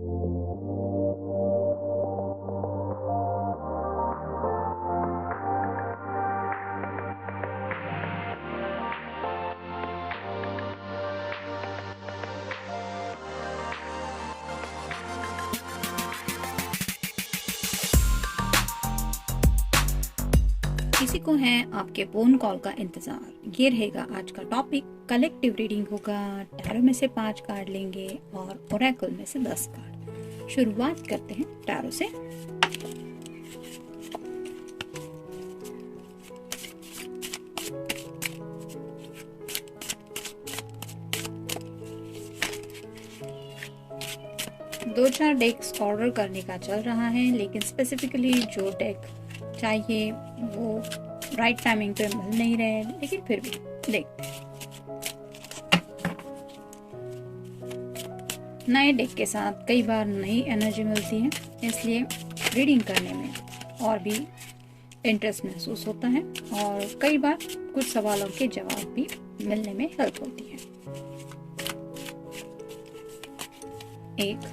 किसी को है आपके फोन कॉल का इंतजार। ये रहेगा आज का टॉपिक। कलेक्टिव रीडिंग होगा। टैरो में से 5 कार्ड लेंगे और ओरेकल में से 10 कार्ड। शुरुआत करते हैं टैरो से। दो चार डेक्स ऑर्डर करने का चल रहा है, लेकिन स्पेसिफिकली जो डेक चाहिए वो राइट टाइमिंग पे मिल नहीं रहे, लेकिन फिर भी देखते हैं। नए डेक के साथ कई बार नई एनर्जी मिलती है, इसलिए रीडिंग करने में और भी इंटरेस्ट महसूस होता है और कई बार कुछ सवालों के जवाब भी मिलने में हेल्प होती है। 1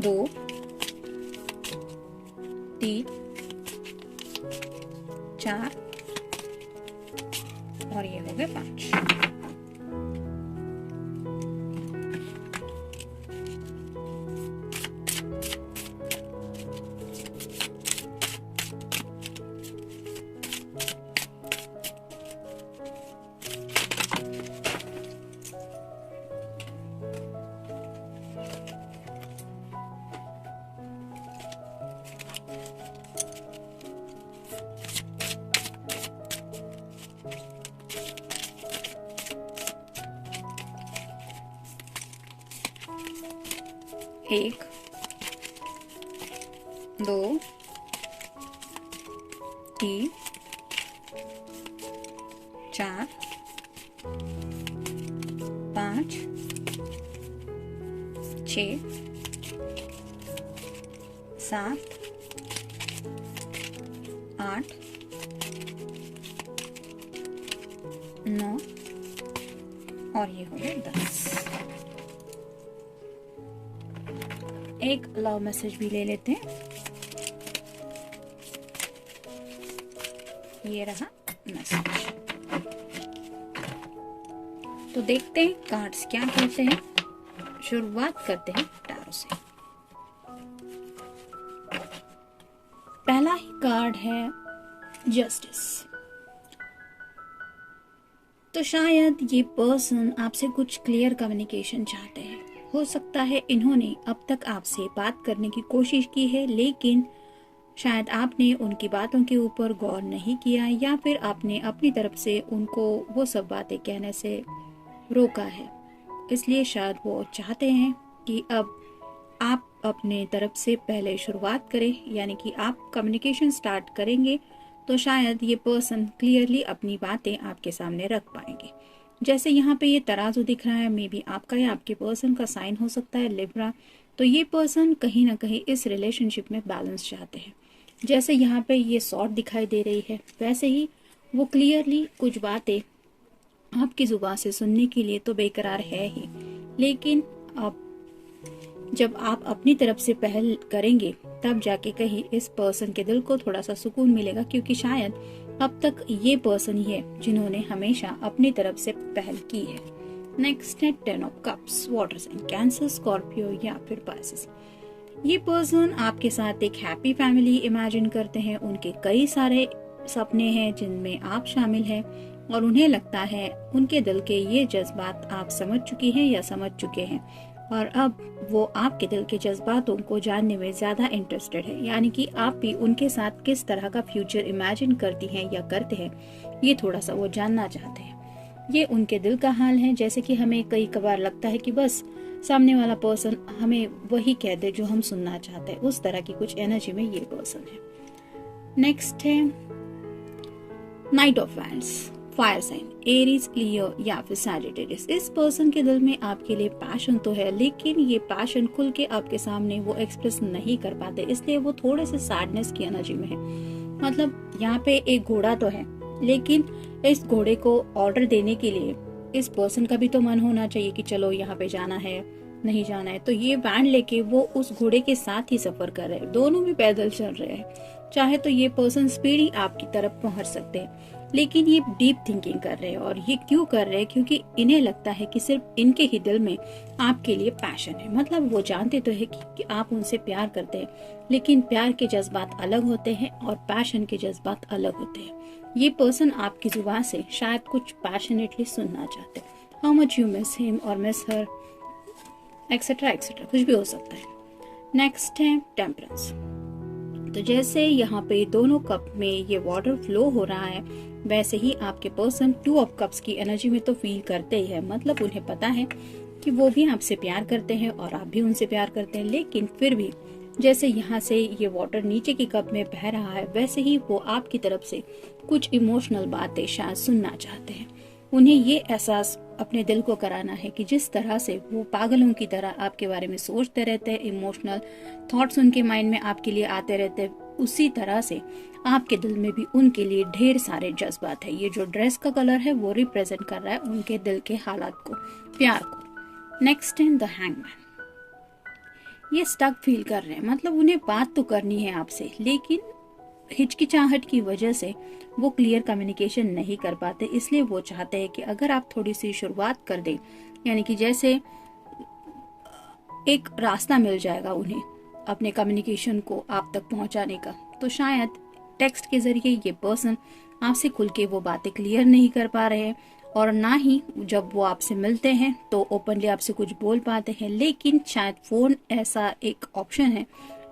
2 3 4 और ये हो गए 5। एक 2 3 4 5 6 7 8 9 और ये हो गए 10। एक लव मैसेज भी ले लेते हैं। ये रहा मैसेज। तो देखते हैं कार्ड्स क्या कहते हैं। शुरुआत करते हैं टैरो से। पहला ही कार्ड है जस्टिस। तो शायद ये पर्सन आपसे कुछ क्लियर कम्युनिकेशन चाहते हैं। हो सकता है इन्होंने अब तक आपसे बात करने की कोशिश की है, लेकिन शायद आपने उनकी बातों के ऊपर गौर नहीं किया या फिर आपने अपनी तरफ से उनको वो सब बातें कहने से रोका है। इसलिए शायद वो चाहते हैं कि अब आप अपने तरफ से पहले शुरुआत करें, यानी कि आप कम्युनिकेशन स्टार्ट करेंगे तो शायद ये पर्सन क्लियरली अपनी बातें आपके सामने रख पाएंगे। जैसे यहाँ पे ये तराजू दिख रहा है, मे बी आपका या आपके पर्सन का साइन हो सकता है लिब्रा। तो ये पर्सन कहीं ना कहीं इस रिलेशनशिप में बैलेंस चाहते हैं। जैसे यहाँ पे ये सॉर्ट दिखाई दे रही है, वैसे ही वो क्लियरली कुछ बातें आपकी जुबान से सुनने के लिए तो बेकरार है ही, लेकिन अब जब आप अपनी तरफ से पहल करेंगे तब जाके कहीं इस पर्सन के दिल को थोड़ा सा सुकून मिलेगा, क्योंकि शायद अब तक ये पर्सन ही है जिन्होंने हमेशा अपनी तरफ से पहल की है। नेक्स्ट है 10 of cups, water sign, Cancer, Scorpio या फिर पाइसेस। ये पर्सन आपके साथ एक हैप्पी फैमिली इमेजिन करते हैं। उनके कई सारे सपने हैं जिनमें आप शामिल हैं और उन्हें लगता है उनके दिल के ये जज्बात आप समझ चुकी हैं या समझ चुके हैं और अब वो आपके दिल के जज्बातों को जानने में ज्यादा इंटरेस्टेड है, यानी कि आप भी उनके साथ किस तरह का फ्यूचर इमेजिन करती हैं या करते हैं, ये थोड़ा सा वो जानना चाहते हैं। ये उनके दिल का हाल है। जैसे कि हमें कई कबार लगता है कि बस सामने वाला पर्सन हमें वही कह दे जो हम सुनना चाहते हैं, उस तरह की कुछ एनर्जी में ये पर्सन है। नेक्स्ट है knight of wands, fire sign, Aries, Leo या फिर सैजिटेरियस। इस पर्सन के दिल में आपके लिए पैशन तो है, लेकिन ये पैशन खुल के आपके सामने वो एक्सप्रेस नहीं कर पाते, इसलिए वो थोड़े से सैडनेस की एनर्जी में है। मतलब यहाँ पे एक घोड़ा तो है, लेकिन इस घोड़े को ऑर्डर देने के लिए इस पर्सन का भी तो मन होना चाहिए कि चलो यहाँ पे जाना है नहीं जाना है, तो ये बैंड लेके वो उस घोड़े के साथ ही सफर कर रहे हैं, दोनों भी पैदल चल रहे हैं। चाहे तो ये पर्सन स्पीडी आपकी तरफ पहुंच सकते हैं, लेकिन ये डीप थिंकिंग कर रहे हैं। और ये क्यों कर रहे हैं? क्योंकि इन्हें लगता है कि सिर्फ इनके ही दिल में आपके लिए पैशन है। मतलब वो जानते तो है कि आप उनसे प्यार करते हैं, लेकिन प्यार के जज्बात अलग होते हैं और पैशन के जज्बात अलग होते हैं। ये पर्सन आपकी जुबान से शायद कुछ पैशनेटली सुनना चाहते हैं, how much you miss him और मिस हर, एक्सेट्रा एक्सेट्रा, कुछ भी हो सकता है। नेक्स्ट है टेम्परेंस। तो जैसे यहाँ पे दोनों कप में ये वाटर फ्लो हो रहा है, वैसे ही आपके पर्सन 2 ऑफ कप्स की एनर्जी में तो फील करते ही है। मतलब उन्हें पता है कि वो भी आपसे प्यार करते हैं और आप भी उनसे प्यार करते हैं, लेकिन फिर भी जैसे यहाँ से ये वाटर नीचे की कप में बह रहा है, वैसे ही वो आपकी तरफ से कुछ इमोशनल बातें शायद सुनना चाहते हैं। उन्हें ये एहसास अपने दिल को कराना है कि जिस तरह से वो पागलों की तरह आपके बारे में सोचते रहते हैं, इमोशनल थॉट्स उनके माइंड में आपके लिए आते रहते हैं, उसी तरह से आपके दिल में भी उनके लिए ढेर सारे जज्बात है। ये जो ड्रेस का कलर है वो रिप्रेजेंट कर रहा है उनके दिल के हालात को, प्यार को। Next in the hangman. ये स्टक फील कर रहे हैं, मतलब उन्हें बात तो करनी है आपसे, लेकिन हिचकिचाहट की वजह से वो क्लियर कम्युनिकेशन नहीं कर पाते। इसलिए वो चाहते हैं कि अगर आप थोड़ी सी शुरुआत कर दें, यानी कि जैसे एक रास्ता मिल जाएगा उन्हें अपने कम्युनिकेशन को आप तक पहुंचाने का, तो शायद टेक्स्ट के जरिए ये पर्सन आपसे खुल के वो बातें क्लियर नहीं कर पा रहे हैं, और ना ही जब वो आपसे मिलते हैं तो ओपनली आपसे कुछ बोल पाते हैं। लेकिन शायद फोन ऐसा एक ऑप्शन है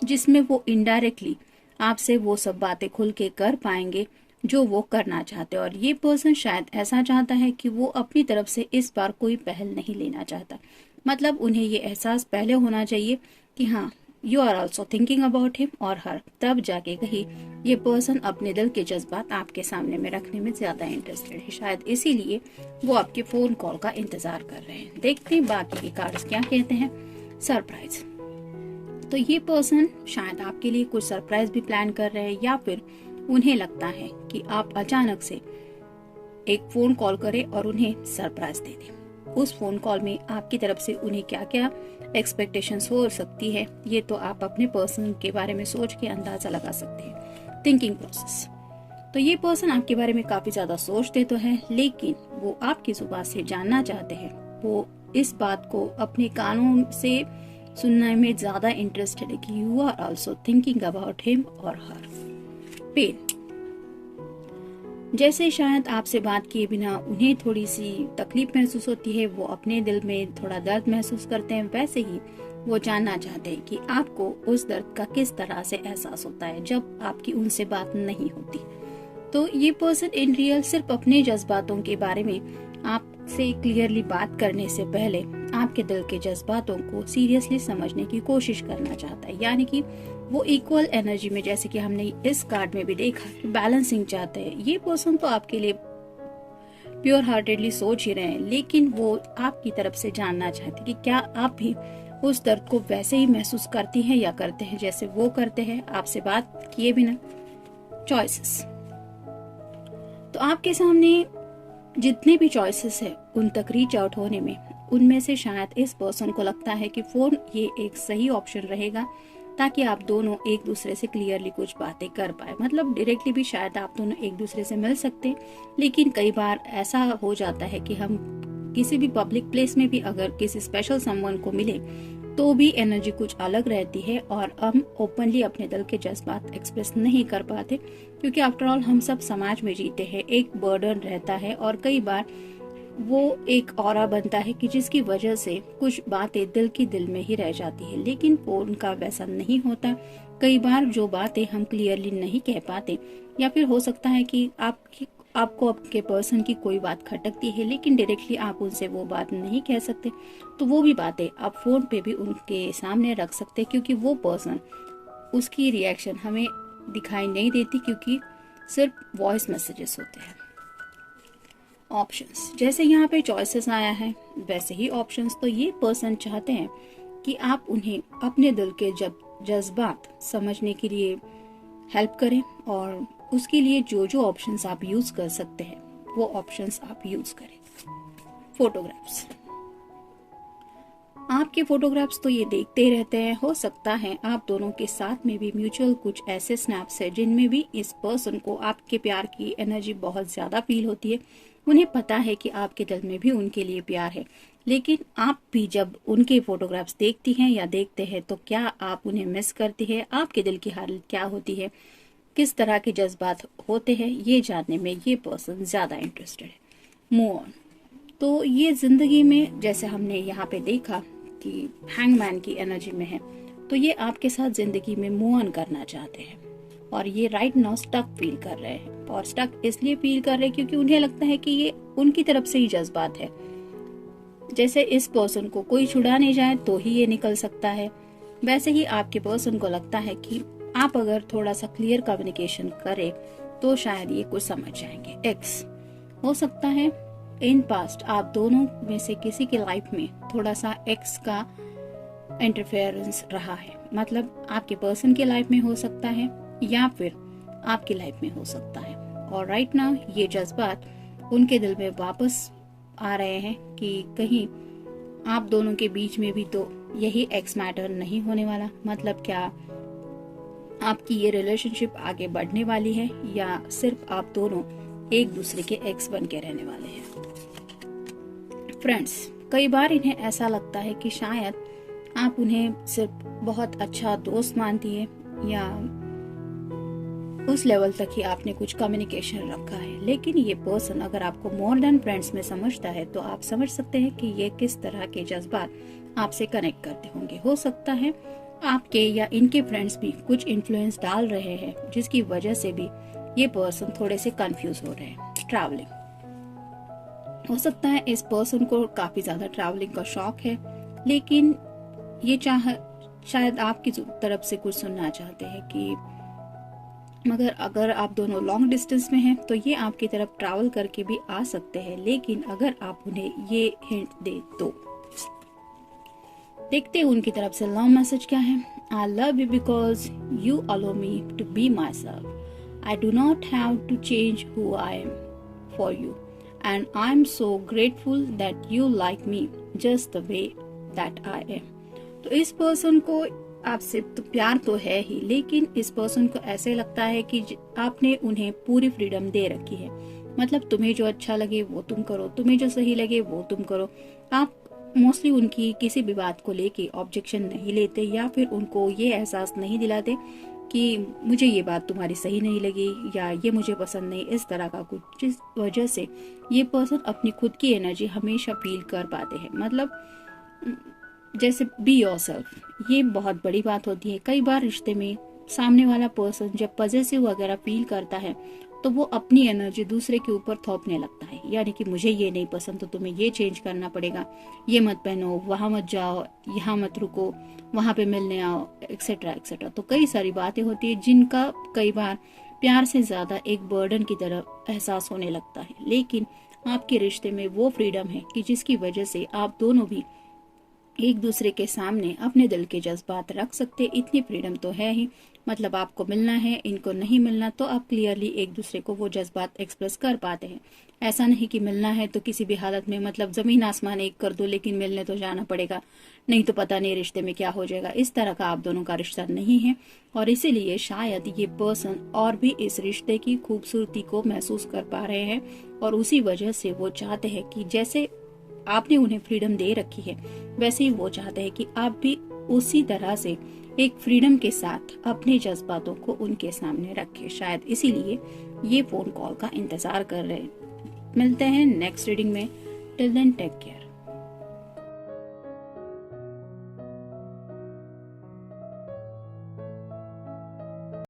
जिसमें वो इनडायरेक्टली आपसे वो सब बातें खुल के कर पाएंगे जो वो करना चाहते हैं। और ये पर्सन शायद ऐसा चाहता है कि वो अपनी तरफ से इस बार कोई पहल नहीं लेना चाहता। मतलब उन्हें ये एहसास पहले होना चाहिए कि हाँ, you are also thinking about him और हर, तब जाके कहीं ये पर्सन अपने दिल के जज्बात आपके सामने में रखने में ज्यादा इंटरेस्टेड है। शायद इसीलिए वो आपके फोन कॉल का इंतजार कर रहे हैं। देखते हैं बाकी के कार्ड्स क्या कहते हैं। सरप्राइज। तो ये पर्सन शायद आपके लिए कुछ सरप्राइज भी प्लान कर रहे हैं, या फिर उन्हें लगता है कि आप अचानक से एक फोन कॉल करें और उन्हें सरप्राइज दे दें। उस फोन कॉल में आपकी तरफ से उन्हें क्या क्या एक्सपेक्टेशंस हो सकती है, ये तो आप अपने पर्सन के बारे में सोच के अंदाजा लगा सकते हैं। Thinking process. तो ये पर्सन आपके बारे में काफी ज्यादा सोचते तो है, लेकिन वो आपकी जुबान से जानना चाहते हैं। वो इस बात को अपने कानों से सुनने में ज्यादा इंटरेस्टेड है कि you are also thinking about him और हर। पेन। जैसे शायद आपसे बात किए बिना उन्हें थोड़ी सी तकलीफ महसूस होती है, वो अपने दिल में थोड़ा दर्द महसूस करते हैं, वैसे ही वो जानना चाहते हैं कि आपको उस दर्द का किस तरह से एहसास होता है जब आपकी उनसे बात नहीं होती। तो ये पर्सन इन रियल सिर्फ अपने जज्बातों के बारे में आपसे क्लियरली बात करने से पहले आपके दिल के जज्बातों को सीरियसली समझने की कोशिश करना चाहता है। यानी कि वो इक्वल एनर्जी में, जैसे कि हमने इस कार्ड में भी देखा कि बैलेंसिंग चाहते हैं। ये पर्सन तो आपके लिए प्योर हार्टेडली सोच ही रहे हैं, लेकिन वो आपकी तरफ से जानना चाहते हैं कि क्या आप भी उस दर्द को वैसे ही महसूस करती हैं या करते हैं जैसे वो करते हैं आपसे बात किए बिना। चॉइसेस। तो आपके सामने जितने भी चॉइसेस है उन तक रीच आउट होने में, उनमें से शायद इस पर्सन को लगता है कि फोन ये एक सही ऑप्शन रहेगा, ताकि आप दोनों एक दूसरे से क्लियरली कुछ बातें कर पाए। मतलब डायरेक्टली भी शायद आप दोनों एक दूसरे से मिल सकते हैं, लेकिन कई बार ऐसा हो जाता है कि हम किसी भी पब्लिक प्लेस में भी अगर किसी स्पेशल समवन को मिले तो भी एनर्जी कुछ अलग रहती है और हम ओपनली अपने दिल के जज्बात एक्सप्रेस नहीं कर पाते, क्योंकि आफ्टर ऑल हम सब समाज में जीते हैं, एक बर्डन रहता है और कई बार वो एक ऑरा बनता है कि जिसकी वजह से कुछ बातें दिल की दिल में ही रह जाती है। लेकिन फोन का वैसा नहीं होता। कई बार जो बातें हम क्लियरली नहीं कह पाते, या फिर हो सकता है कि आपको आपके पर्सन की कोई बात खटकती है, लेकिन डायरेक्टली आप उनसे वो बात नहीं कह सकते, तो वो भी बातें आप फोन पे भी उनके सामने रख सकते, क्योंकि वो पर्सन उसकी रिएक्शन हमें दिखाई नहीं देती, क्योंकि सिर्फ वॉइस मैसेजेस होते हैं। ऑप्शंस। जैसे यहाँ पे चॉइसेस आया है वैसे ही ऑप्शंस। तो ये पर्सन चाहते हैं कि आप उन्हें अपने दिल के जज्बात समझने के लिए हेल्प करें, और उसके लिए जो जो ऑप्शंस आप यूज कर सकते हैं वो ऑप्शंस आप यूज करें। फोटोग्राफ्स। आपके फोटोग्राफ्स तो ये देखते रहते हैं। हो सकता है आप दोनों के साथ में भी म्यूचुअल कुछ ऐसे स्नैप्स है जिनमें भी इस पर्सन को आपके प्यार की एनर्जी बहुत ज्यादा फील होती है। उन्हें पता है कि आपके दिल में भी उनके लिए प्यार है, लेकिन आप भी जब उनके फोटोग्राफ्स देखती हैं या देखते हैं तो क्या आप उन्हें मिस करती है? आपके दिल की हालत क्या होती है? किस तरह के जज्बात होते हैं? ये जानने में ये पर्सन ज्यादा इंटरेस्टेड है। Move on. तो ये जिंदगी में जैसे हमने यहाँ पे देखा कि हैंगमैन की एनर्जी में है, तो ये आपके साथ जिंदगी में मूव ऑन करना चाहते हैं और ये राइट नाउ स्टक फील कर रहे हैं। और स्टक इसलिए फील कर रहे हैं क्योंकि उन्हें लगता है कि ये उनकी तरफ से ही जज्बात है। जैसे इस पर्सन को कोई छुड़ा नहीं जाए तो ही ये निकल सकता है, वैसे ही आपके पर्सन को लगता है कि आप अगर थोड़ा सा क्लियर कम्युनिकेशन करें तो शायद ये कुछ समझ जाएंगे। एक्स हो सकता है इन पास्ट आप दोनों में से किसी के लाइफ में थोड़ा सा एक्स का इंटरफेरेंस रहा है, मतलब आपके पर्सन के लाइफ में हो सकता है या फिर आपकी लाइफ में हो सकता है। और राइट नाउ ये जज्बात उनके दिल में वापस आ रहे हैं कि कहीं आप दोनों के बीच में भी तो यही एक्स मैटर नहीं होने वाला। मतलब क्या आपकी ये रिलेशनशिप आगे बढ़ने वाली है या सिर्फ आप दोनों एक दूसरे के एक्स बन के रहने वाले हैं? फ्रेंड्स, कई बार इन्हें ऐसा लगता है कि शायद आप उन्हें सिर्फ बहुत अच्छा दोस्त मानती है या उस लेवल तक ही आपने कुछ कम्युनिकेशन रखा है, लेकिन ये पर्सन अगर आपको मोर देन फ्रेंड्स में समझता है तो आप समझ सकते हैं कि ये किस तरह के जज्बात आपसे कनेक्ट करते होंगे। हो सकता है आपके या इनके फ्रेंड्स भी कुछ इन्फ्लुएंस डाल रहे हैं जिसकी वजह से भी ये पर्सन थोड़े से कंफ्यूज हो रहे हैं। ट्रैवलिंग हो सकता है इस पर्सन को काफी ज्यादा ट्रैवलिंग का शौक है, लेकिन ये शायद आपकी तरफ से कुछ सुनना चाहते हैं कि मगर अगर आप दोनों लॉन्ग डिस्टेंस में हैं तो ये आपकी तरफ ट्रैवल करके भी आ सकते हैं, लेकिन अगर आप उन्हें ये हिंट दे तो। देखते हैं उनकी तरफ से लव मैसेज क्या है। I love you because you allow me to be myself. I do not have to change who I am for you, and I am so grateful that you like me just the way that I am. तो इस person को आपसे तो प्यार तो है ही, लेकिन इस पर्सन को ऐसे लगता है कि आपने उन्हें पूरी फ्रीडम दे रखी है। मतलब तुम्हें जो अच्छा लगे वो तुम करो, तुम्हें जो सही लगे वो तुम करो। आप मोस्टली उनकी किसी भी बात को लेके ऑब्जेक्शन नहीं लेते या फिर उनको ये एहसास नहीं दिलाते कि मुझे ये बात तुम्हारी सही नहीं लगी या ये मुझे पसंद नहीं, इस तरह का कुछ, जिस वजह से ये पर्सन अपनी खुद की एनर्जी हमेशा फील कर पाते हैं। मतलब जैसे बी योरसेल्फ, ये बहुत बड़ी बात होती है। कई बार रिश्ते में सामने वाला पर्सन जब पॉजिटिव वगैरह फील करता है तो वो अपनी एनर्जी दूसरे के ऊपर थोपने लगता है, यानी कि मुझे ये नहीं पसंद तो तुम्हें ये चेंज करना पड़ेगा, ये मत पहनो, वहां मत जाओ, यहाँ मत रुको, वहां पे मिलने आओ, एक्सेट्रा एक्सेट्रा। तो कई सारी बातें होती है जिनका कई बार प्यार से ज्यादा एक बर्डन की तरह एहसास होने लगता है। लेकिन आपके रिश्ते में वो फ्रीडम है कि जिसकी वजह से आप दोनों भी एक दूसरे के सामने अपने दिल के जज्बात रख सकते। इतनी फ्रीडम तो है ही, मतलब आपको मिलना है, इनको नहीं मिलना, तो आप क्लियरली एक दूसरे को वो जज्बात एक्सप्रेस कर पाते हैं। ऐसा नहीं कि मिलना है तो किसी भी हालत में मतलब जमीन आसमान एक कर दो, लेकिन मिलने तो जाना पड़ेगा, नहीं तो पता नहीं रिश्ते में क्या हो जाएगा। इस तरह का आप दोनों का रिश्ता नहीं है और इसीलिए शायद ये पर्सन और भी इस रिश्ते की खूबसूरती को महसूस कर पा रहे हैं और उसी वजह से वो चाहते हैं कि जैसे आपने उन्हें फ्रीडम दे रखी है वैसे ही वो चाहते हैं कि आप भी उसी तरह से एक फ्रीडम के साथ अपने जज्बातों को उनके सामने रखें। शायद इसीलिए ये फोन कॉल का इंतजार कर रहे हैं। मिलते हैं नेक्स्ट रीडिंग में। Till then take care.